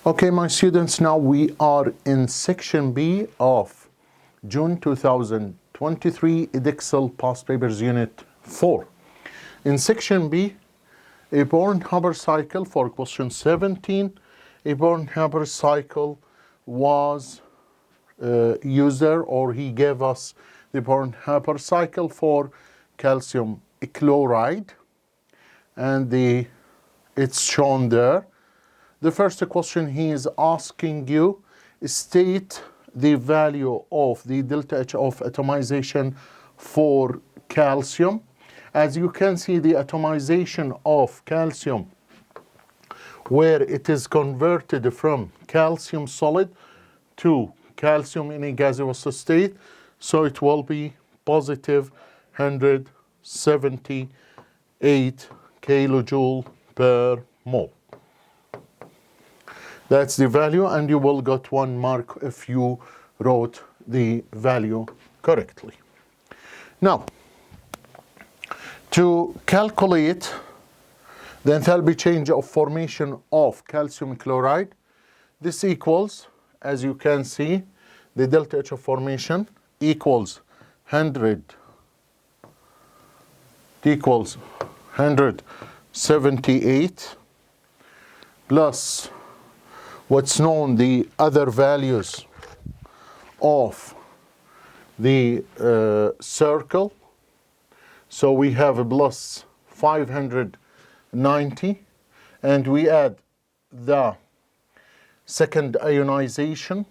Okay, my students, now we are in section B of June 2023 Edexcel Past Papers Unit 4. In section B, a Born-Haber cycle for question 17. A Born-Haber cycle was used there, or he gave us the Born-Haber cycle for calcium chloride, and it's shown there. The first question he is asking you, state the value of the delta H of atomization for calcium. As you can see, the atomization of calcium, where it is converted from calcium solid to calcium in a gaseous state, so it will be positive 178 kilojoule per mole. That's the value, and you will get 1 mark if you wrote the value correctly. Now, to calculate the enthalpy change of formation of calcium chloride, this equals, as you can see, the delta H of formation equals 178 plus what's known the other values of the circle. So we have a plus 590, and we add the second ionization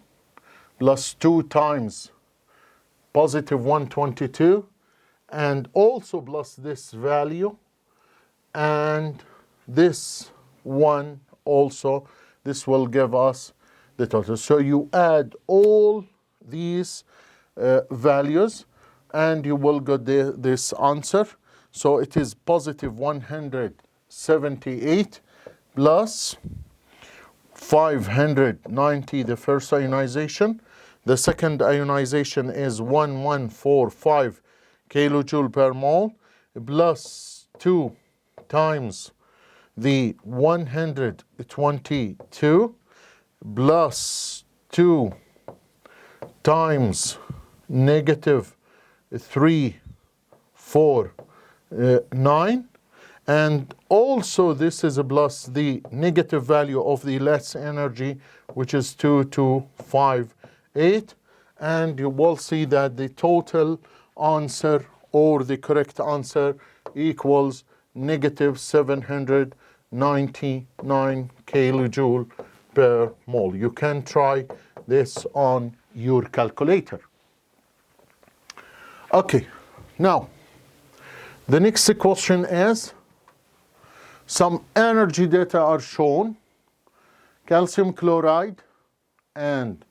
plus 2 times positive 122, and also plus this value, and this one also. This will give us the total. So you add all these values, and you will get this answer. So it is positive 178 plus 590, the first ionization. The second ionization is 1145 kilojoule per mole, plus 2 times the 122 plus 2 times negative 349, and also this is a plus the negative value of the less energy, which is 2258, and you will see that the total answer, or the correct answer, equals negative 799 kilojoule per mole. You can try this on your calculator. Okay, now the next question is, some energy data are shown. Calcium chloride, and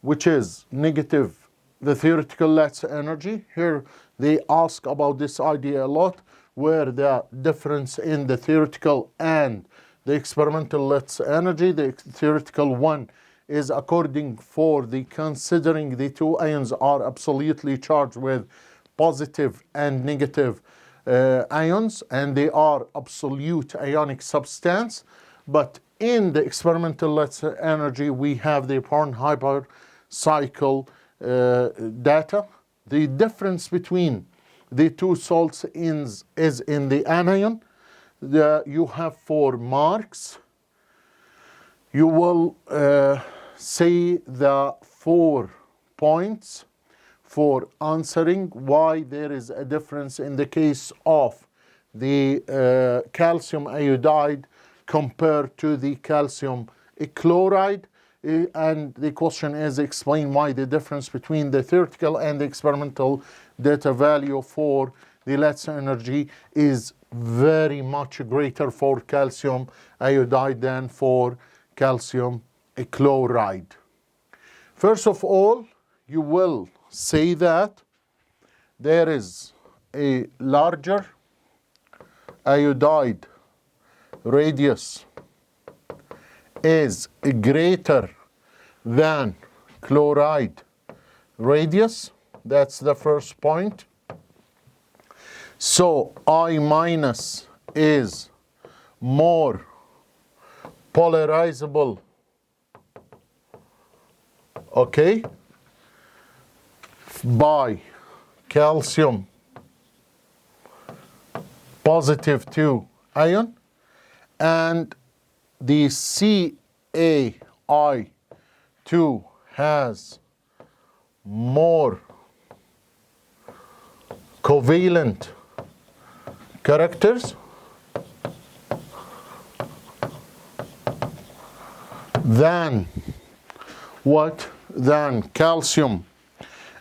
which is negative, the theoretical less energy. Here they ask about this idea a lot, where the difference in the theoretical and the experimental less energy. The theoretical one is according for the considering the two ions are absolutely charged with positive and negative ions, and they are absolute ionic substance. But in the experimental less energy, we have the Born-Haber cycle data. The difference between the two salts is in the anion. You have 4 marks. You will say the 4 points for answering why there is a difference in the case of the calcium iodide compared to the calcium chloride. And the question is, explain why the difference between the theoretical and the experimental data value for the less energy is very much greater for calcium iodide than for calcium chloride. First of all, you will say that there is a larger iodide radius is greater than chloride radius. That's the first point. So I minus is more polarizable okay, by calcium positive 2 ion, and the CaI2 has more covalent characters than what? Than calcium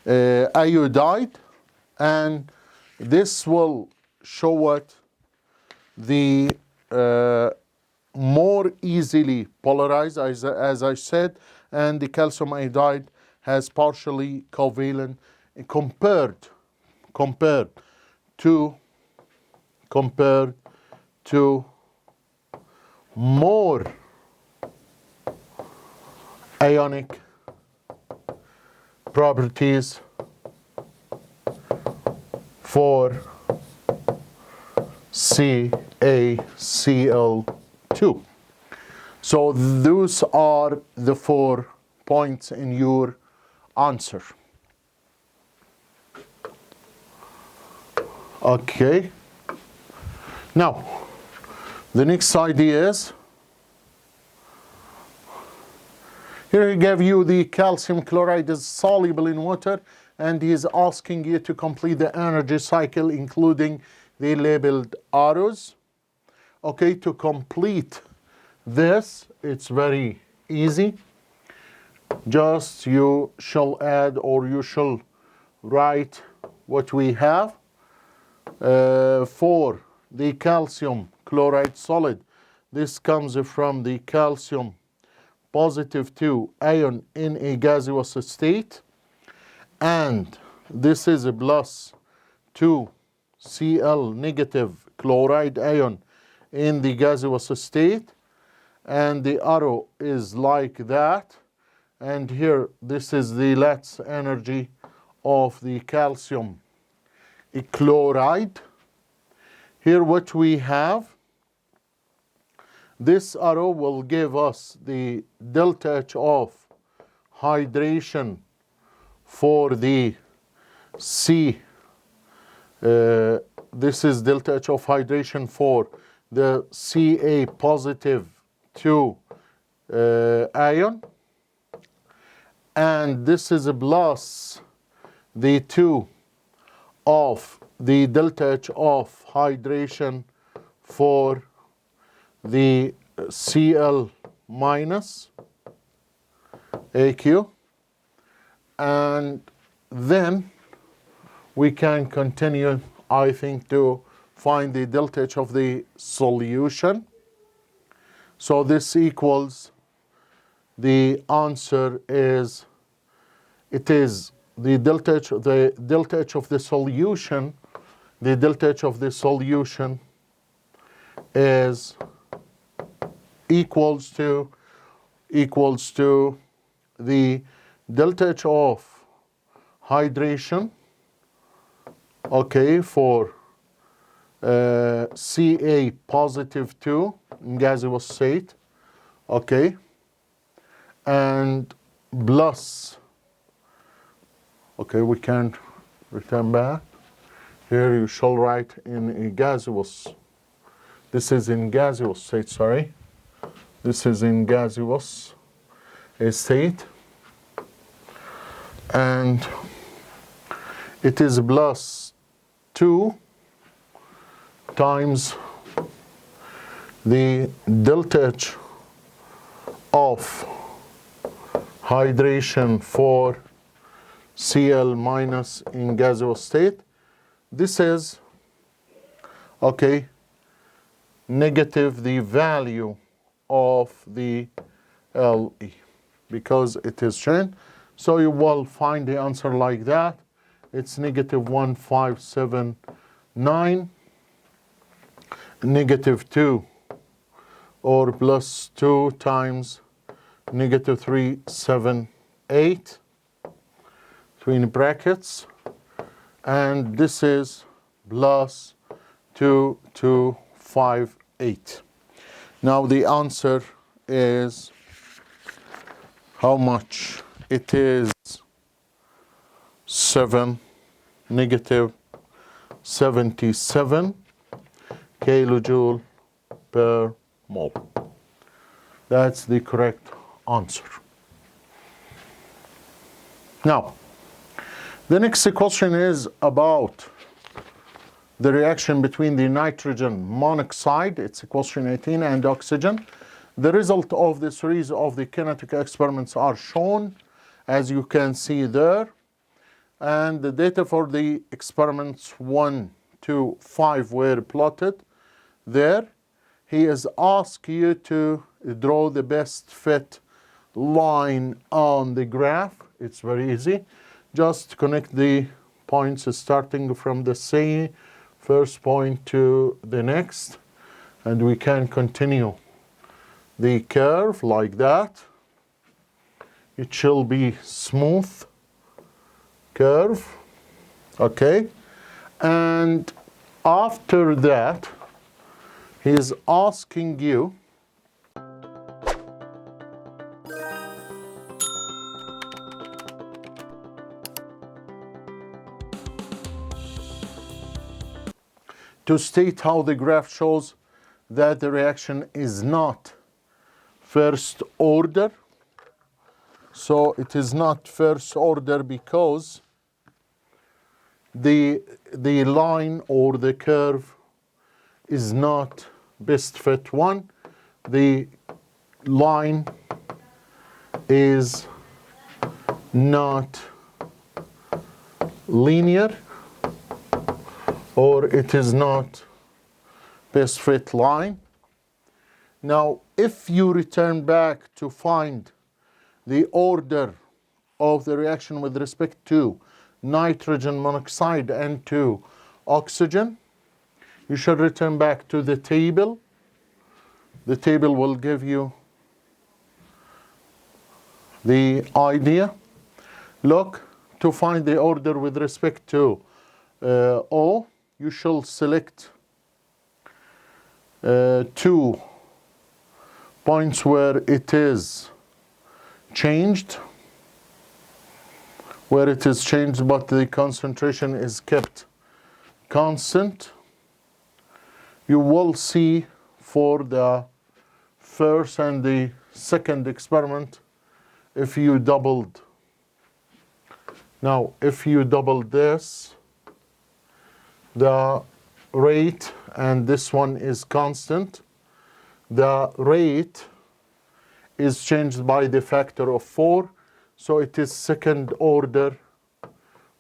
iodide, and this will show what? The more easily polarized, as I said, and the calcium iodide has partially covalent compared to more ionic properties for CaCl2. So those are the 4 points in your answer. Okay. Now, the next idea is, here he gave you the calcium chloride is soluble in water, and he is asking you to complete the energy cycle, including the labeled arrows. Okay, to complete this, it's very easy. Just you shall add, or you shall write what we have. For the calcium chloride solid, this comes from the calcium positive 2 ion in a gaseous state, and this is a plus 2 Cl negative chloride ion in the gaseous state, and the arrow is like that, and here this is the lattice energy of the calcium chloride. Here what we have, this arrow will give us the delta H of hydration for the C. This is delta H of hydration for the Ca positive 2 ion, and this is a plus the 2 of the delta H of hydration for the Cl minus AQ, and then we can continue, I think, to find the delta H of the solution. So this equals, the answer is, it is the delta H of the solution. The delta H of the solution is equals to the delta H of hydration, okay, for Ca positive 2 in gaseous state, okay, and plus, okay, we can return back. Here you shall write in a gaseous, this is in gaseous state, sorry. This is in gaseous state, and it is plus 2 times the delta H of hydration for Cl minus in gaseous state. This is, okay, negative the value of the Le, because it is chain. So you will find the answer like that. It's negative 1579, negative 2, or plus 2 times negative 378, between brackets, and this is plus 2258. Now the answer is how much? it is negative 77 kilojoule per mole. That's the correct answer. Now, the next question is about the reaction between the nitrogen monoxide, it's question 18, and oxygen. The result of the series of the kinetic experiments are shown, as you can see there. And the data for the experiments 1 to 5 were plotted there. He is asked you to draw the best fit line on the graph. It's very easy. Just connect the points starting from the same first point to the next, and we can continue the curve like that. It shall be smooth curve, okay? And after that, he is asking you to state how the graph shows that the reaction is not first order. So it is not first order because the line or the curve is not best fit one. The line is not linear, or it is not best fit line. Now, if you return back to find the order of the reaction with respect to nitrogen monoxide and to oxygen, you should return back to the table. The table will give you the idea. Look, to find the order with respect to O, you shall select 2 points where it is changed, but the concentration is kept constant. You will see for the first and the second experiment, if you doubled. Now, if you double this, the rate, and this one is constant, the rate is changed by the factor of 4, so it is second order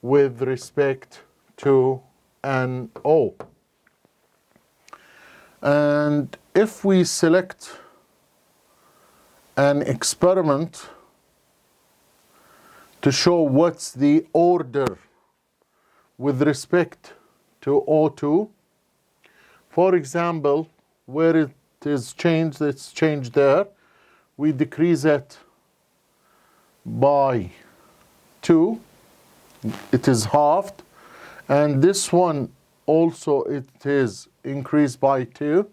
with respect to NO. And if we select an experiment to show what's the order with respect to O2, for example, where it is changed, it's changed there, we decrease it by 2, it is halved, and this one also it is increased by 2.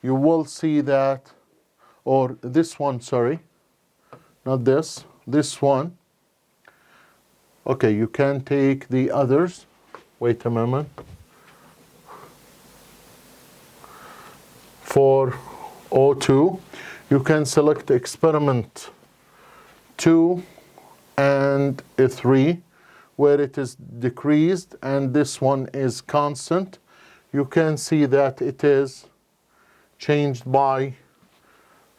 You will see that, or this one, sorry, not this, this one. Okay, you can take the others. Wait a moment. For O2, you can select experiment 2 and 3, where it is decreased and this one is constant. You can see that it is changed by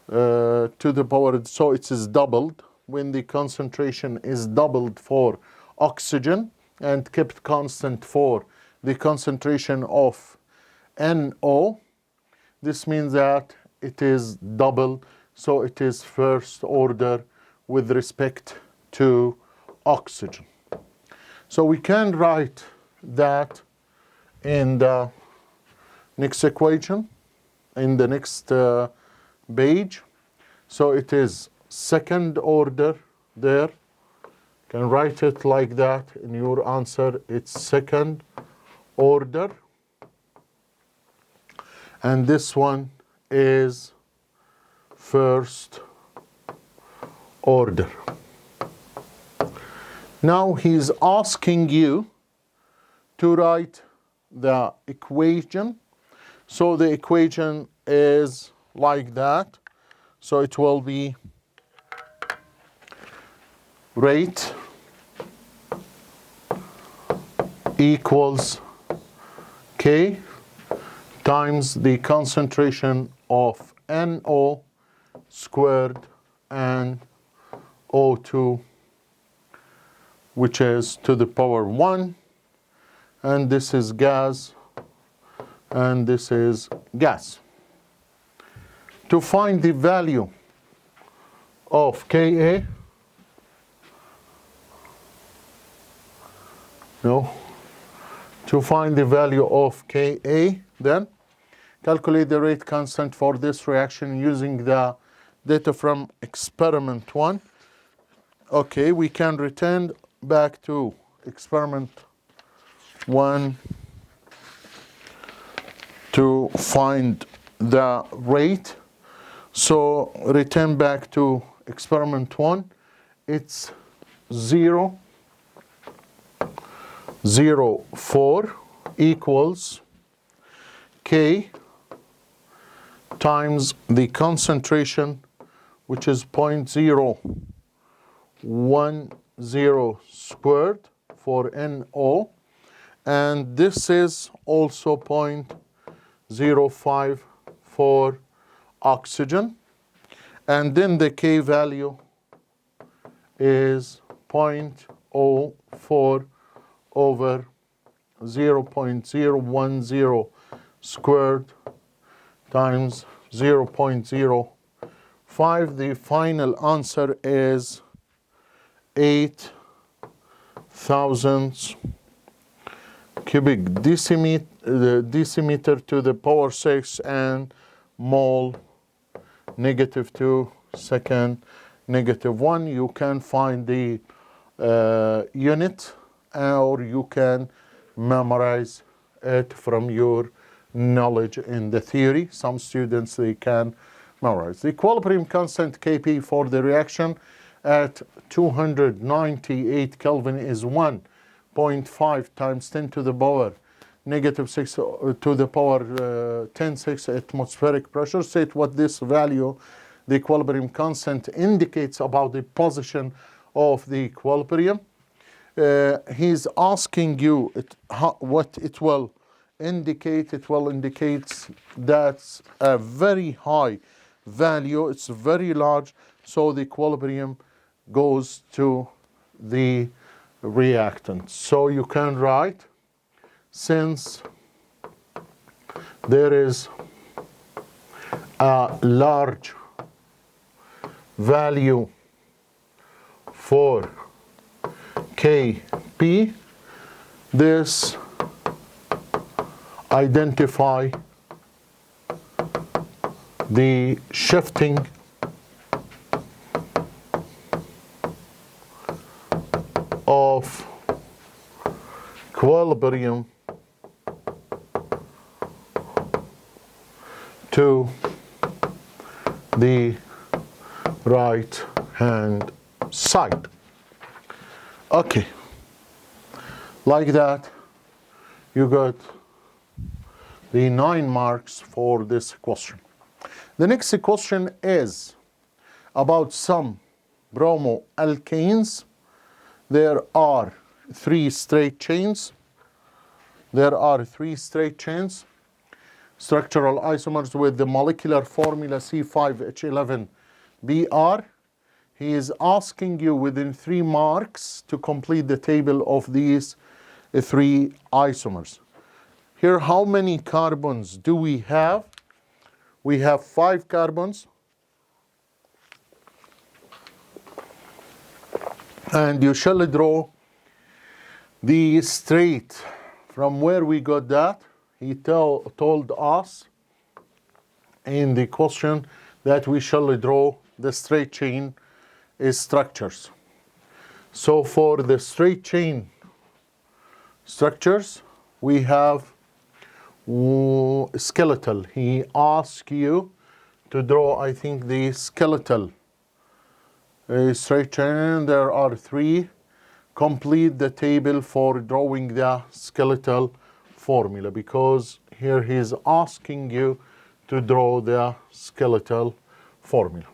to the power, so it is doubled. When the concentration is doubled for oxygen and kept constant for the concentration of NO, this means that it is double, so it is first order with respect to oxygen. So we can write that in the next equation, in the next page. So it is second order there. You can write it like that in your answer. It's second order. And this one is first order. Now he's asking you to write the equation. So the equation is like that. So it will be rate equals K times the concentration of NO squared and O2, which is to the power 1, and this is gas, and this is gas. To find the value of Ka, to find the value of Ka, then calculate the rate constant for this reaction using the data from experiment 1. Okay, we can return back to experiment 1 to find the rate. So return back to experiment 1. It's 0.04 equals K times the concentration, which is 0.010 squared for NO, and this is also 0.05 for oxygen, and then the K value is 0.04 over 0.010 squared times 0.05. The final answer is 8,000 cubic decimeter to the power 6 and mole -2 second -1. You can find the unit, or you can memorize it from your knowledge in the theory. Some students, they can memorize. The equilibrium constant Kp for the reaction at 298 Kelvin is 1.5 times 10 to the power -6 to the power 10⁶ atmospheric pressure. State what this value, the equilibrium constant, indicates about the position of the equilibrium. He's asking you what it will indicate. It will indicate that's a very high value. It's very large, so the equilibrium goes to the reactant. So you can write, since there is a large value for Kp, this identify the shifting of equilibrium to the right hand side. Okay, like that, you got the 9 marks for this question. The next question is about some bromoalkanes. There are 3 straight chains. Structural isomers with the molecular formula C5H11Br. He is asking you within 3 marks to complete the table of these 3 isomers. Here, how many carbons do we have? We have 5 carbons. And you shall draw the straight. From where we got that? He told us in the question that we shall draw the straight chain structures. So for the straight chain structures, we have skeletal. He asked you to draw, I think, the skeletal straight chain. There are 3 complete the table for drawing the skeletal formula, because here he's asking you to draw the skeletal formula.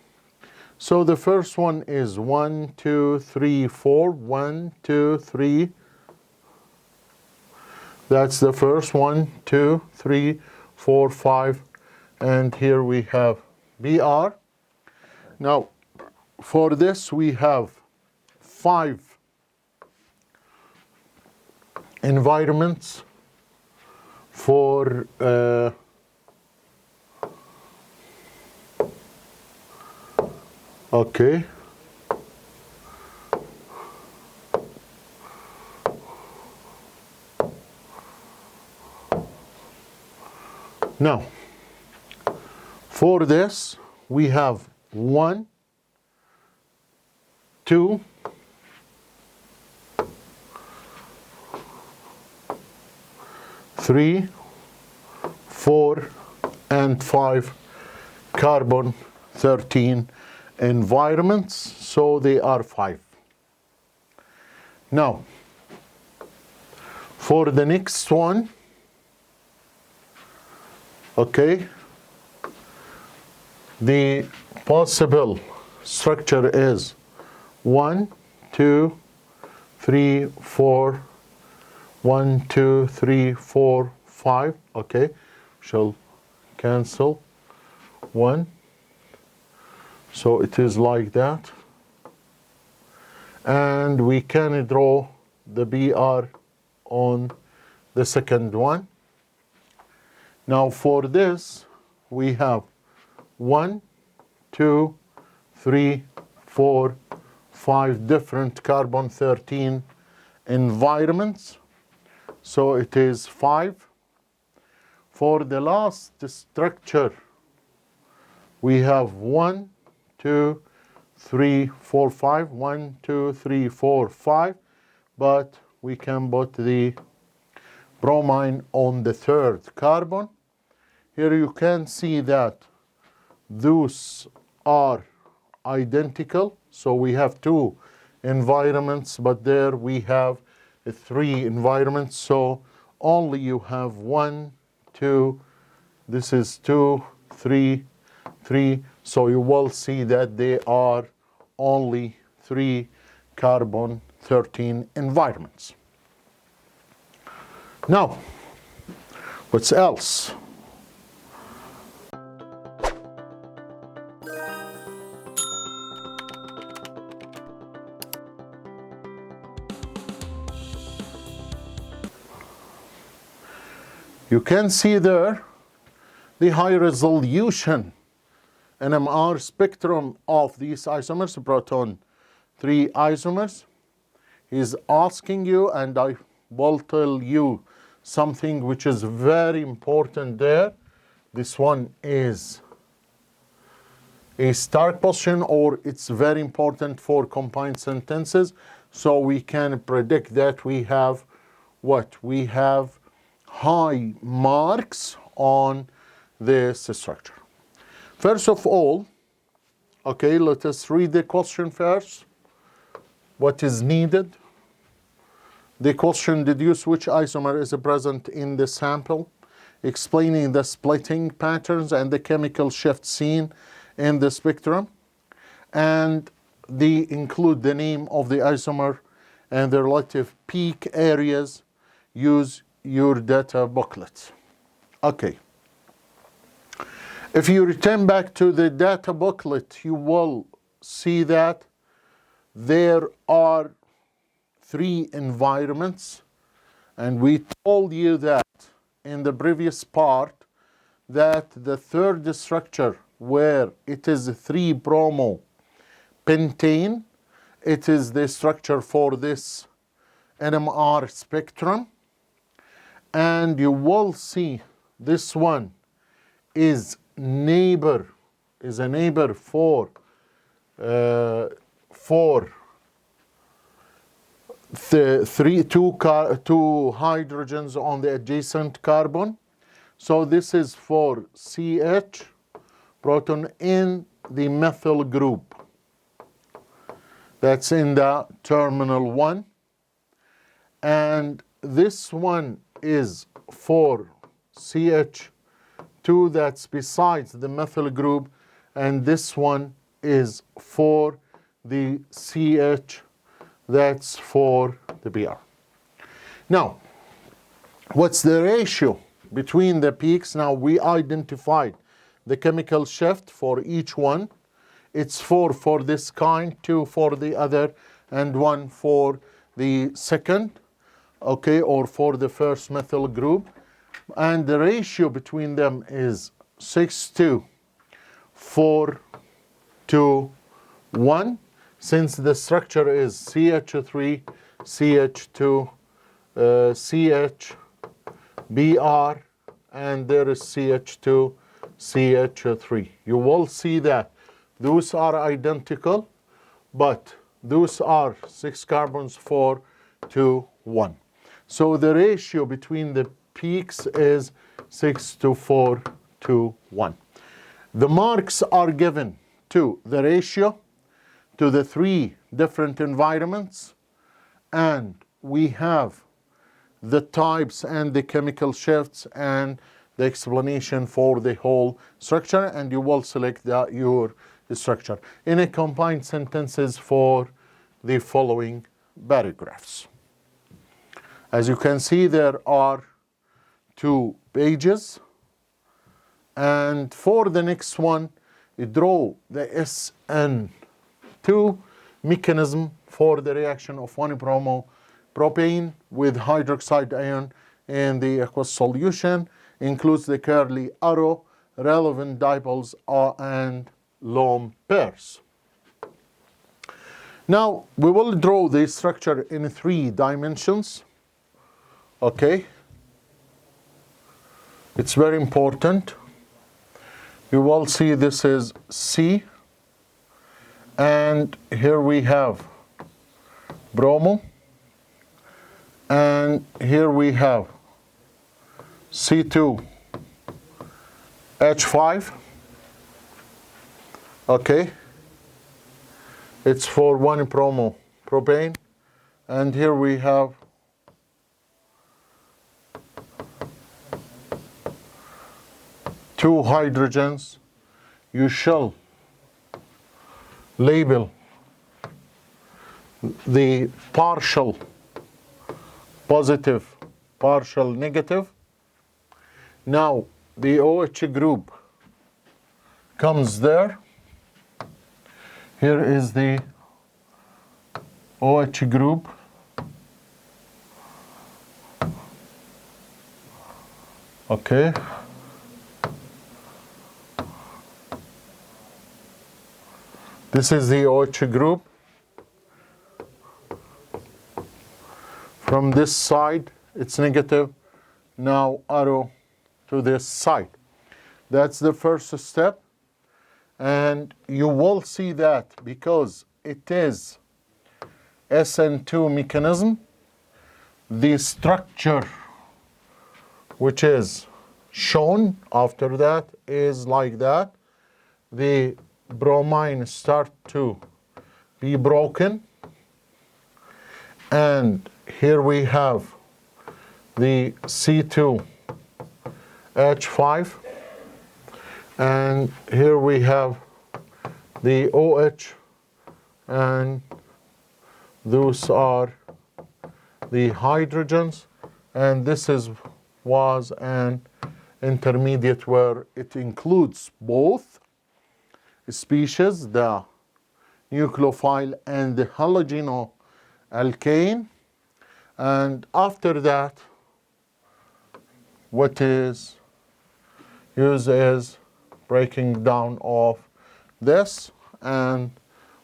So the first one is 1, 2, 3, 4. 1, 2, 3. That's the first 1, 2, 3, 4, 5. And here we have BR. Now, for this we have 5 environments for okay. Now, for this, we have 1, 2, 3, 4, and 5 carbon 13 environments, so they are 5. Now, for the next one, okay, the possible structure is 1, 2, 3, 4, 1, 2, 3, 4, 5. Okay, shall cancel 1. So it is like that. And we can draw the BR on the second one. Now for this, we have 1, 2, 3, 4, 5 different carbon 13 environments. So it is 5. For the last structure, we have 1, 2, 3, 4, 5. 1, 2, 3, 4, 5. But we can put the bromine on the third carbon. Here you can see that those are identical. So we have 2 environments, but there we have 3 environments. So only you have 1, 2, this is 2, 3, 3. So you will see that they are only 3 carbon 13 environments. Now, what else? You can see there the high resolution NMR spectrum of these isomers, proton 3 isomers. He's asking you, and I will tell you something which is very important there. This one is a start position, or it's very important for combined sentences. So we can predict that we have what? We have high marks on this structure. First of all, okay, let us read the question first. What is needed? The question: deduce which isomer is present in the sample, explaining the splitting patterns and the chemical shift seen in the spectrum, and they include the name of the isomer and the relative peak areas. Use your data booklet. Okay. If you return back to the data booklet, you will see that there are 3 environments, and we told you that in the previous part that the third structure, where it is 3-bromo pentane, it is the structure for this NMR spectrum, and you will see this one is a neighbor for the two hydrogens on the adjacent carbon. So this is for CH proton in the methyl group. That's in the terminal 1. and this one is for CH2 that's besides the methyl group, and this one is for the CH that's for the Br. Now, what's the ratio between the peaks? Now, we identified the chemical shift for each one. It's 4 for this kind, 2 for the other, and 1 for the second, okay, or for the first methyl group. And the ratio between them is 6:2, 4:2, 1. Since the structure is CH3, CH2, CH, Br, and there is CH2, CH3. You will see that those are identical, but those are 6 carbons, 4, 2, 1. So the ratio between the peaks is 6:4, 2, 1. The marks are given to the ratio, to the 3 different environments, and we have the types and the chemical shifts and the explanation for the whole structure, and you will select your structure in a combined sentences for the following paragraphs. As you can see, there are 2 pages, and for the next one, you draw the SN2 mechanism for the reaction of 1-bromopropane with hydroxide ion in the aqueous solution, includes the curly arrow, relevant dipoles, and lone pairs. Now, we will draw the structure in 3 dimensions. Okay? It's very important. You will see this is C, and here we have bromo, and here we have C2H5. Okay, it's for 1-bromopropane, and here we have two hydrogens. You shall label the partial positive, partial negative. Now the OH group comes there. Here is the OH group. Okay. This is the OH group. From this side, it's negative. Now arrow to this side. That's the first step. And you will see that because it is SN2 mechanism, the structure which is shown after that is like that. The bromine start to be broken, and here we have the C2H5, and here we have the OH, and those are the hydrogens, and this was an intermediate where it includes both species, the nucleophile and the halogenoalkane. And after that, what is used is breaking down of this, and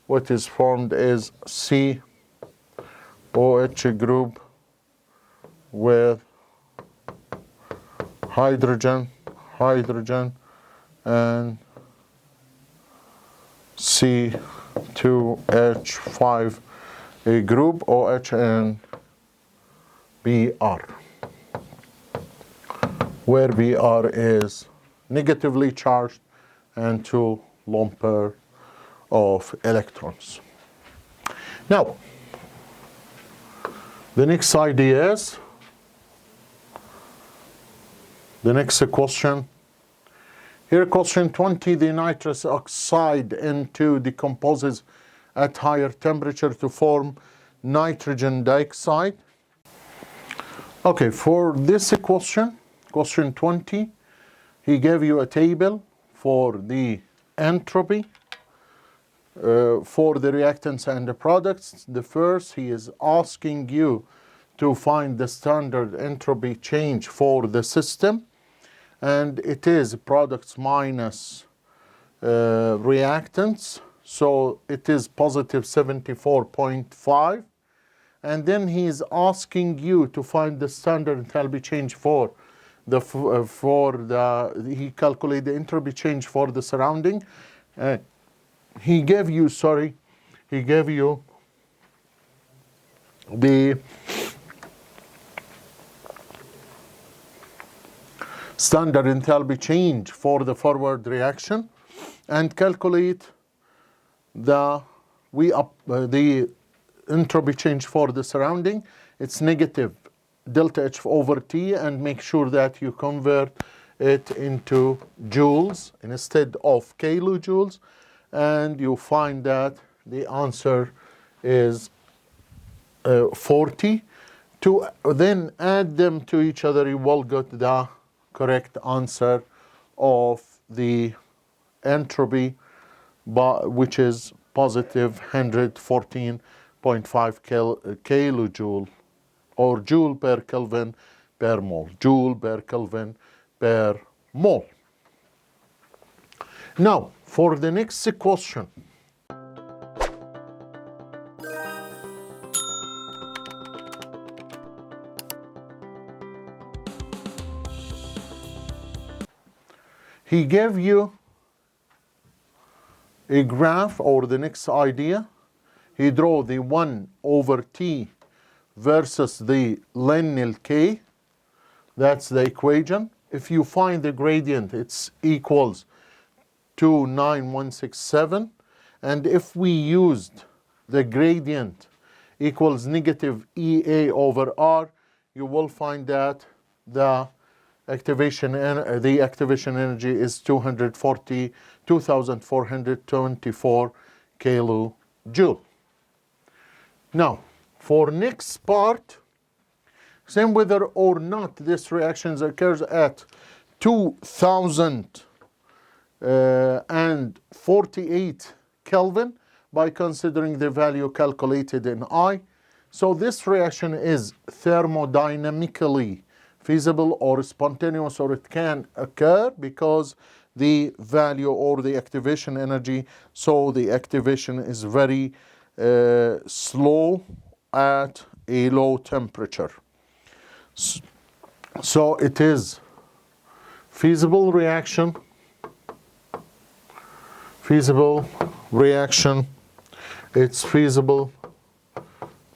what is formed is COH group with hydrogen, and C2H5 a group, OH and Br, where Br is negatively charged and 2 lone pair of electrons. Now, The next idea is, the next question. Here, question 20, the nitrous oxide N2 decomposes at higher temperature to form nitrogen dioxide. Okay, for this question, question 20, he gave you a table for the entropy for the reactants and the products. The first, he is asking you to find the standard entropy change for the system, and it is products minus reactants, so it is positive 74.5. And then he is asking you to find the standard enthalpy change for the he calculate the entropy change for the surrounding. He gave you the standard enthalpy change for the forward reaction, and calculate the entropy change for the surrounding. It's negative delta H over T, and make sure that you convert it into joules instead of kilojoules, and you find that the answer is 40. To then add them to each other, you will get the correct answer of the entropy, which is positive 114.5 kilojoule, or joule per Kelvin per mole. Joule per Kelvin per mole. Now, for the next question. He gave you a graph, or the next idea. He drew the 1 over T versus the lineal K. That's the equation. If you find the gradient, it's equals 29167. And if we used the gradient equals negative EA over R, you will find that the activation energy is 2,424 kilojoule. Now, for next part, same whether or not this reaction occurs at 2048 Kelvin by considering the value calculated in I. So this reaction is thermodynamically feasible or spontaneous, or it can occur because the value or the activation energy, so the activation is very slow at a low temperature. So it is feasible reaction, it's feasible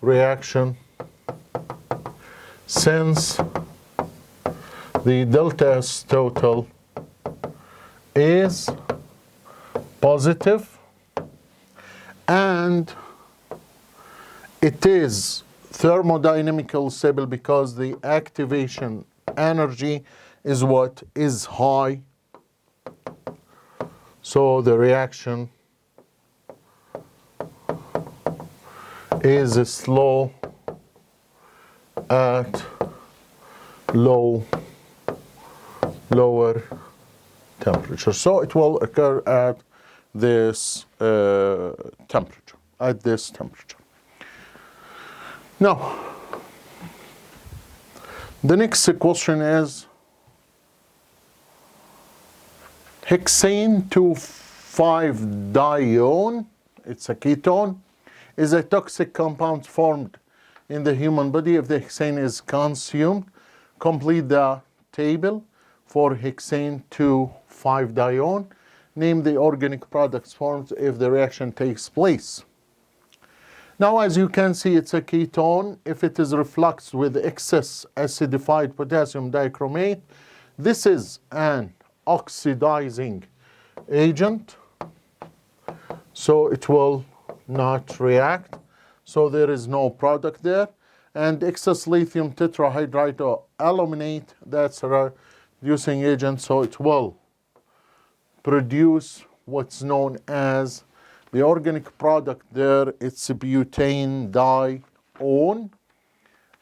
reaction since the delta S total is positive, and it is thermodynamically stable because the activation energy is what is high. So the reaction is slow at lower temperature. So it will occur at this temperature, Now, the next question is hexane 2,5-dione, it's a ketone, is a toxic compound formed in the human body if the hexane is consumed. Complete the table for hexane 2,5-dione. Name the organic products formed if the reaction takes place. Now, as you can see, it's a ketone. If it is refluxed with excess acidified potassium dichromate, this is an oxidizing agent, so it will not react. So there is no product there. and excess lithium tetrahydride or aluminate, that's a reducing agent, so it will produce what's known as the organic product there. It's a butane dione,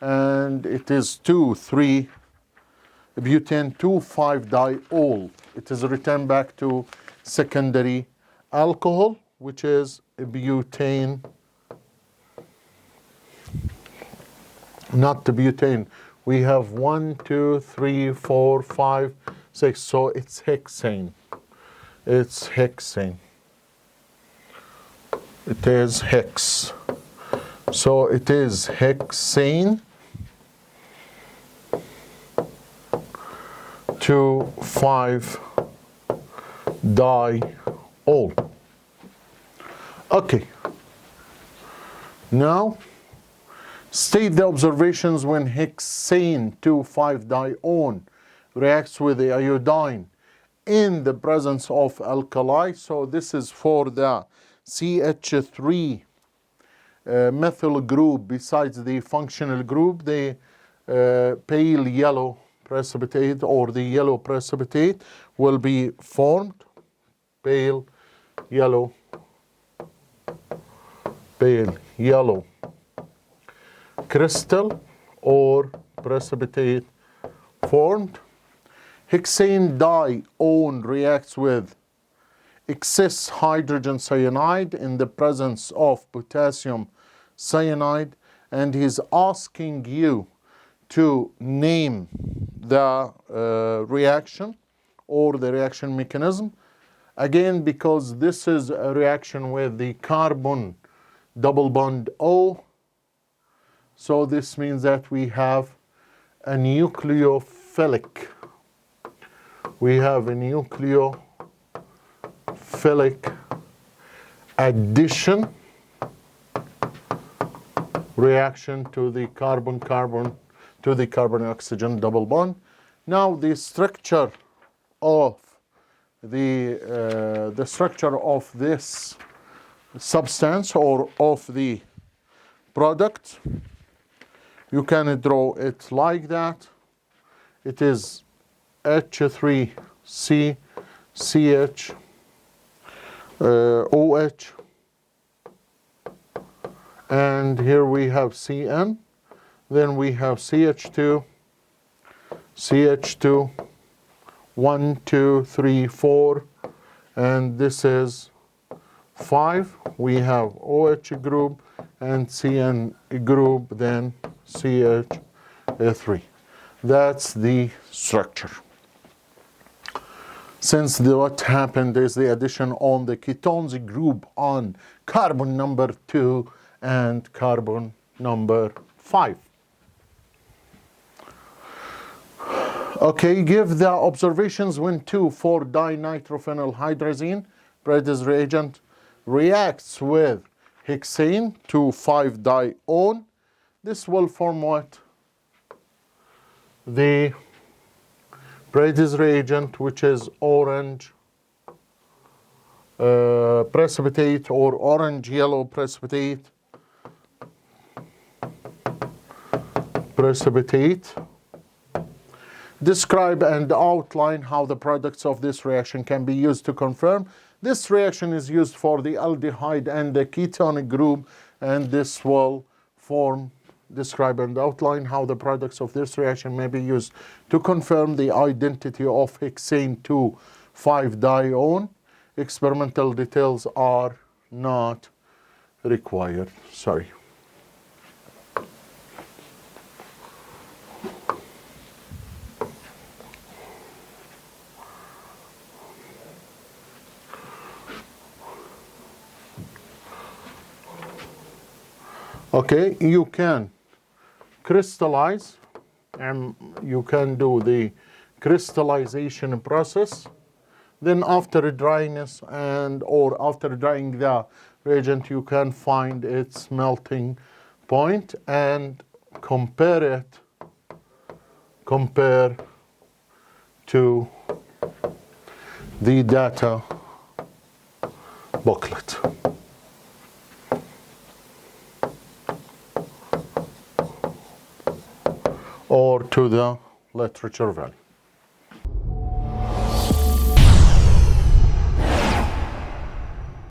and it is 2,3 butane 2,5-diol. It is returned back to secondary alcohol, which is a butane, not the butane. We have 1, 2, 3, 4, 5, 6. So it's hexane. It's hexane. It is hex. So it is hexane 2,5-diol. Okay. Now, state the observations when hexane 2,5-dione reacts with the iodine in the presence of alkali. So this is for the CH3 methyl group. Besides the functional group, the pale yellow precipitate or the yellow precipitate will be formed. Pale yellow crystal or precipitate formed. Hexane dione reacts with excess hydrogen cyanide in the presence of potassium cyanide, and he's asking you to name the reaction or the reaction mechanism. Again, because this is a reaction with the carbon double bond O, so this means that we have a nucleophilic. We have a nucleophilic addition reaction to the carbon-carbon to the carbon-oxygen double bond. Now the structure of the structure of this substance or of the product, you can draw it like that. It is H3C CH OH, and here we have Cn, then we have CH2, 1, 2, 3, 4, and this is 5. We have OH group and Cn group, then CH3. That's the structure. Since what happened is the addition on the ketones group on carbon number 2 and carbon number 5. Okay, give the observations when 2,4-dinitrophenylhydrazine, Brady's reagent, reacts with hexane 2,5-dione. This will form what? The Brady's reagent, which is orange precipitate or orange-yellow precipitate. Describe and outline how the products of this reaction can be used to confirm. This reaction is used for the aldehyde and the ketone group, and this will form. Describe and outline how the products of this reaction may be used to confirm the identity of hexane 2,5-dione. Experimental details are not required. Sorry. Okay, you can crystallize, and you can do the crystallization process. Then after dryness and or after drying the reagent, you can find its melting point and compare to the data booklet. or to the literature value.